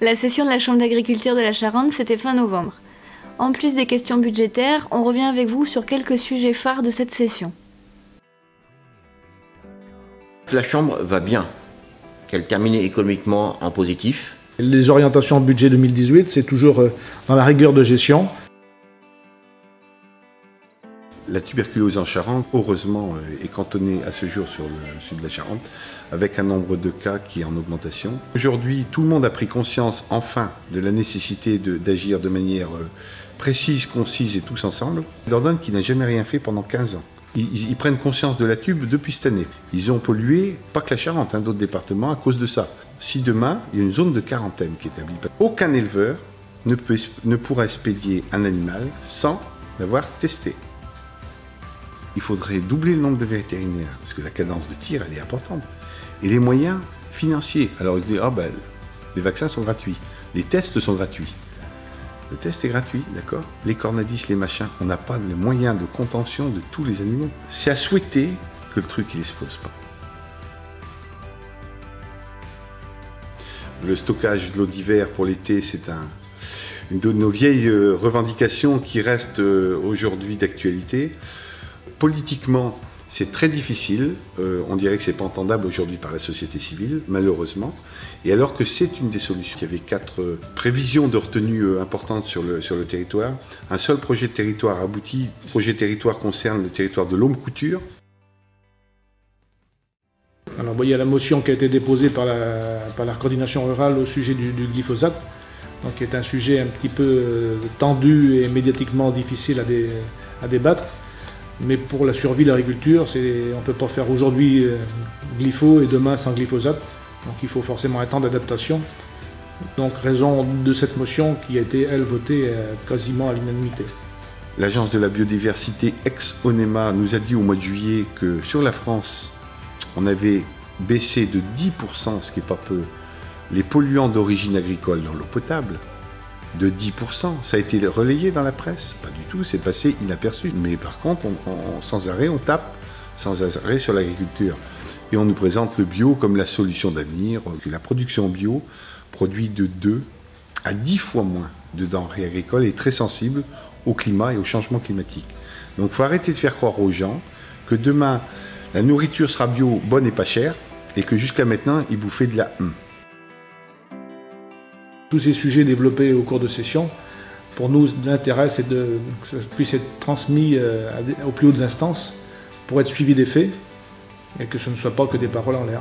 La session de la Chambre d'agriculture de la Charente, c'était fin novembre. En plus des questions budgétaires, on revient avec vous sur quelques sujets phares de cette session. La Chambre va bien, qu'elle termine économiquement en positif. Les orientations budget 2018, c'est toujours dans la rigueur de gestion. La tuberculose en Charente, heureusement, est cantonnée à ce jour sur le sud de la Charente, avec un nombre de cas qui est en augmentation. Aujourd'hui, tout le monde a pris conscience, enfin, de la nécessité d'agir de manière précise, concise et tous ensemble. Dordogne qui n'a jamais rien fait pendant 15 ans. Ils prennent conscience de la tube depuis cette année. Ils ont pollué, pas que la Charente, d'autres départements à cause de ça. Si demain, il y a une zone de quarantaine qui est établie, aucun éleveur ne pourra expédier un animal sans l'avoir testé. Il faudrait doubler le nombre de vétérinaires, parce que la cadence de tir, elle est importante. Et les moyens financiers. Alors, ils disent, les vaccins sont gratuits, les tests sont gratuits. Le test est gratuit, d'accord? Les cornadis, les machins, on n'a pas les moyens de contention de tous les animaux. C'est à souhaiter que le truc, il n'explose pas. Le stockage de l'eau d'hiver pour l'été, c'est une de nos vieilles revendications qui reste aujourd'hui d'actualité. Politiquement, c'est très difficile. On dirait que ce n'est pas entendable aujourd'hui par la société civile, malheureusement. Et alors que c'est une des solutions. Il y avait 4 prévisions de retenue importantes sur le territoire. Un seul projet de territoire abouti. Le projet de territoire concerne le territoire de l'Aume-Couture. Alors, il y a la motion qui a été déposée par la coordination rurale au sujet du glyphosate, donc qui est un sujet un petit peu tendu et médiatiquement difficile à débattre. Mais pour la survie de l'agriculture, on ne peut pas faire aujourd'hui glypho et demain sans glyphosate. Donc il faut forcément un temps d'adaptation. Donc raison de cette motion qui a été, elle, votée quasiment à l'unanimité. L'Agence de la biodiversité ex-ONEMA nous a dit au mois de juillet que sur la France, on avait baissé de 10%, ce qui n'est pas peu, les polluants d'origine agricole dans l'eau potable. De 10%, ça a été relayé dans la presse. Pas du tout, c'est passé inaperçu. Mais par contre, sans arrêt, on tape sans arrêt sur l'agriculture. Et on nous présente le bio comme la solution d'avenir. La production bio produit de 2 à 10 fois moins de denrées agricoles et est très sensible au climat et au changement climatique. Donc il faut arrêter de faire croire aux gens que demain, la nourriture sera bio, bonne et pas chère, et que jusqu'à maintenant, ils bouffaient de la Tous ces sujets développés au cours de session, pour nous, l'intérêt, c'est que ça puisse être transmis aux plus hautes instances pour être suivi des faits et que ce ne soit pas que des paroles en l'air.